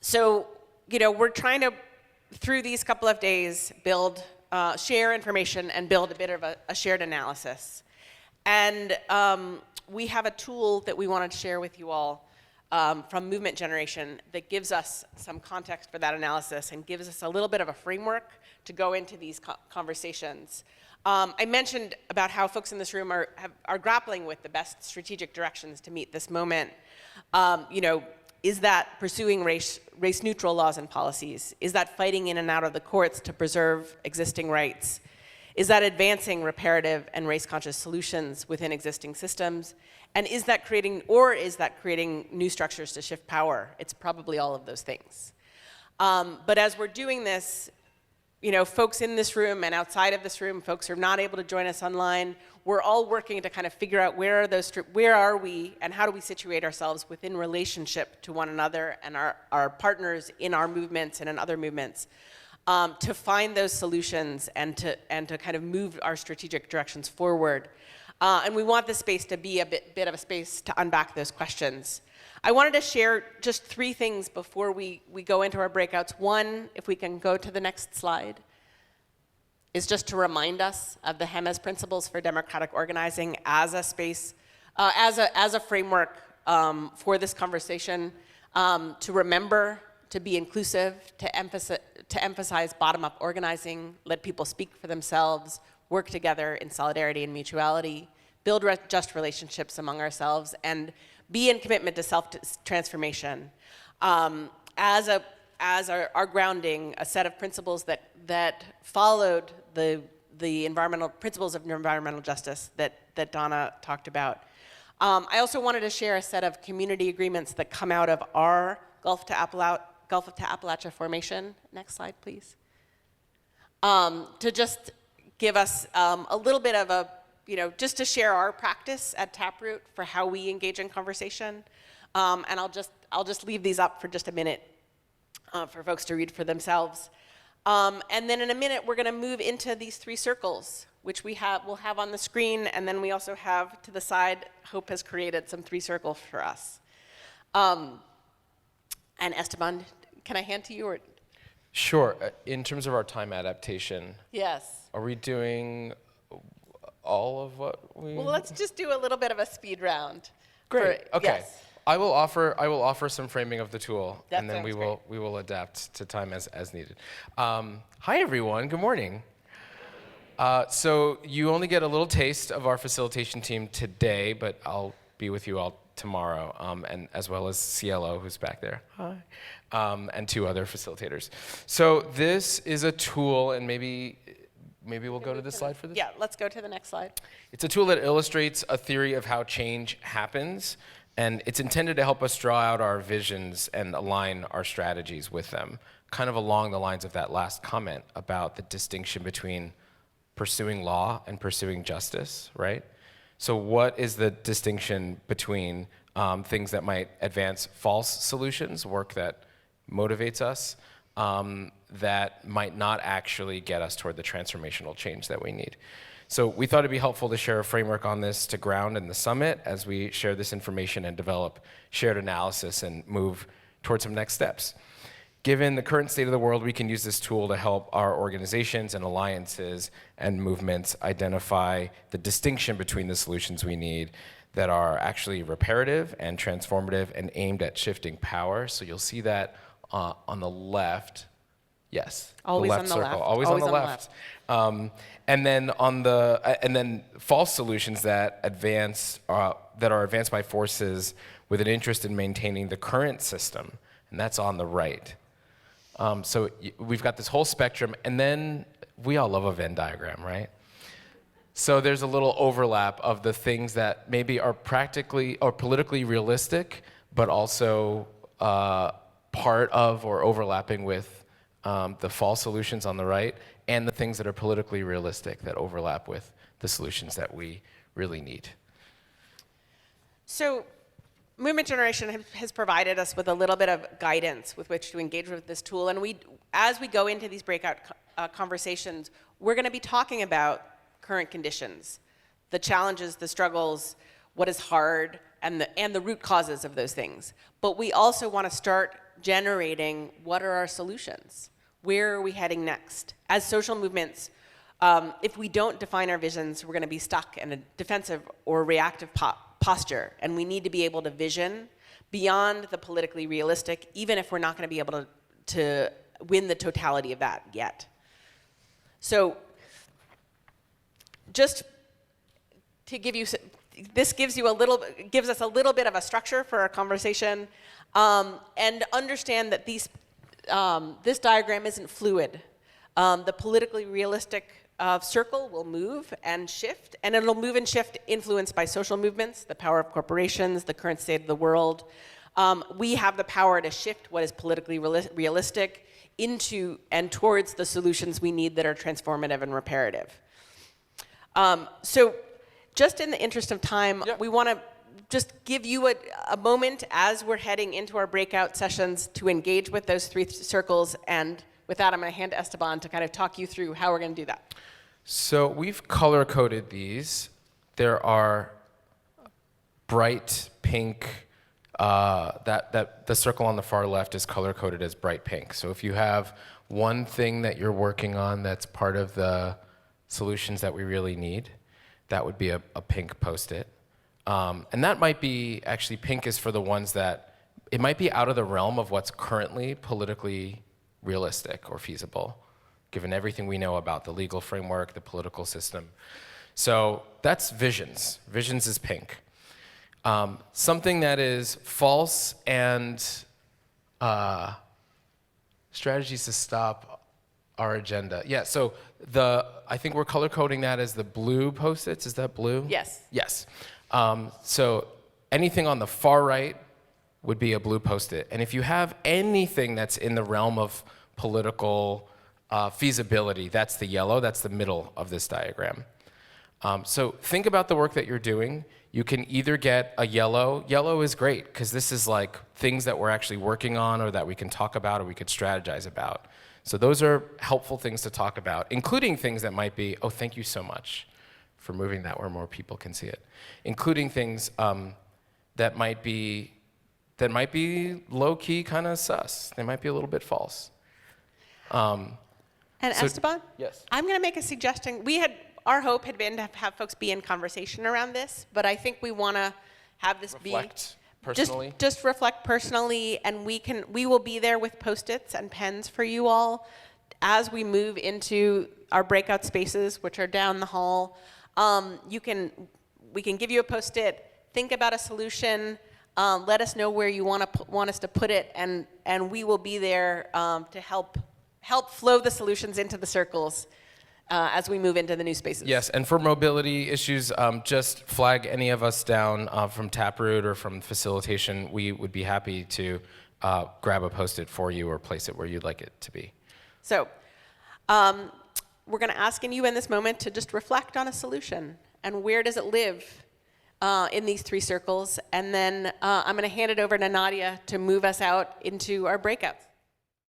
So, we're trying to, through these couple of days, build, share information and build a bit of a shared analysis. And we have a tool that we wanted to share with you all from Movement Generation that gives us some context for that analysis and gives us a little bit of a framework to go into these conversations. I mentioned about how folks in this room are grappling with the best strategic directions to meet this moment. Is that pursuing race-neutral laws and policies? Is that fighting in and out of the courts to preserve existing rights? Is that advancing reparative and race-conscious solutions within existing systems? And is that creating new structures to shift power? It's probably all of those things. But as we're doing this, folks in this room and outside of this room, folks who are not able to join us online, we're all working to kind of figure out where are we and how do we situate ourselves within relationship to one another and our partners in our movements and in other movements to find those solutions and to kind of move our strategic directions forward. And we want this space to be a bit of a space to unpack those questions. I wanted to share just 3 things before we go into our breakouts. One, if we can go to the next slide, is just to remind us of the HEMAS principles for democratic organizing as a space, as a framework for this conversation, to remember, to be inclusive, to emphasize bottom-up organizing, let people speak for themselves, work together in solidarity and mutuality, build just relationships among ourselves, and be in commitment to self-transformation. As our grounding, a set of principles that followed the environmental principles of environmental justice that Donna talked about. I also wanted to share a set of community agreements that come out of our Gulf to Appalachia formation. Next slide, please. To just give us a little bit of just to share our practice at Taproot for how we engage in conversation. And I'll just leave these up for just a minute for folks to read for themselves. And then in a minute, we're gonna move into these 3 circles, which we'll have on the screen, and then we also have to the side, Hope has created some 3 circles for us. And Esteban, can I hand to you? Or? Sure, in terms of our time adaptation. Yes. Are we doing all of what we? Well, let's just do a little bit of a speed round. Great. Okay. Yes. I will offer some framing of the tool, That and then we will adapt to time as needed. Hi everyone. Good morning. So you only get a little taste of our facilitation team today, but I'll be with you all tomorrow, and as well as Cielo, who's back there. Hi. And 2 other facilitators. So this is a tool, and maybe we'll go to the slide for this? Yeah, let's go to the next slide. It's a tool that illustrates a theory of how change happens, and it's intended to help us draw out our visions and align our strategies with them, kind of along the lines of that last comment about the distinction between pursuing law and pursuing justice, right? So what is the distinction between things that might advance false solutions, work that motivates us, that might not actually get us toward the transformational change that we need? So we thought it'd be helpful to share a framework on this to ground in the summit as we share this information and develop shared analysis and move towards some next steps. Given the current state of the world, we can use this tool to help our organizations and alliances and movements identify the distinction between the solutions we need that are actually reparative and transformative and aimed at shifting power. So you'll see that on the left. Yes, always the left on the circle, left. always on the left. And then false solutions that are advanced by forces with an interest in maintaining the current system, and that's on the right. So we've got this whole spectrum, and then we all love a Venn diagram, right? So there's a little overlap of the things that maybe are practically or politically realistic, but also part of or overlapping with the false solutions on the right, and the things that are politically realistic that overlap with the solutions that we really need. So Movement Generation has provided us with a little bit of guidance with which to engage with this tool. And as we go into these breakout conversations, we're going to be talking about current conditions, the challenges, the struggles, what is hard, and the root causes of those things. But we also want to start generating what are our solutions? Where are we heading next? As social movements, if we don't define our visions, we're going to be stuck in a defensive or reactive posture, and we need to be able to vision beyond the politically realistic, even if we're not going to be able to win the totality of that yet. So just to give you, this gives us a little bit of a structure for our conversation, and understand that this diagram isn't fluid. The politically realistic circle will move and shift, and it'll move and shift influenced by social movements, the power of corporations, the current state of the world. We have the power to shift what is politically realistic into and towards the solutions we need that are transformative and reparative. So just in the interest of time, we want to just give you a moment as we're heading into our breakout sessions to engage with those three circles. And with that, I'm going to hand to Esteban to kind of talk you through how we're going to do that. So we've color-coded these. There are bright pink. The circle on the far left is color-coded as bright pink. So if you have one thing that you're working on that's part of the solutions that we really need, that would be a pink Post-it. And that might be, actually pink is for the ones that, it might be out of the realm of what's currently politically realistic or feasible, given everything we know about the legal framework, the political system. So that's visions. Visions is pink. Something that is false and strategies to stop our agenda. Yeah, so I think we're color coding that as the blue Post-its. Is that blue? Yes. Yes. So anything on the far right would be a blue Post-it. And if you have anything that's in the realm of political feasibility, that's the yellow, that's the middle of this diagram. So think about the work that you're doing. You can either get a yellow. Yellow is great, because this is like things that we're actually working on or that we can talk about or we could strategize about. So those are helpful things to talk about, including things that might be, oh, thank you so much for moving that where more people can see it. Including things that might be low-key kind of sus. They might be a little bit false. And Esteban? Yes. I'm going to make a suggestion. Our hope had been to have folks be in conversation around this, but I think we want to have this Reflect personally. Just reflect personally, and we will be there with Post-its and pens for you all as we move into our breakout spaces, which are down the hall. We can give you a Post-it, think about a solution, let us know where you want us to put it, and we will be there to help flow the solutions into the circles as we move into the new spaces. Yes, and for mobility issues, just flag any of us down from Taproot or from facilitation. We would be happy to grab a Post-it for you or place it where you'd like it to be. So we're going to ask you in this moment to just reflect on a solution and where does it live in these three circles. And then I'm going to hand it over to Nadia to move us out into our breakouts.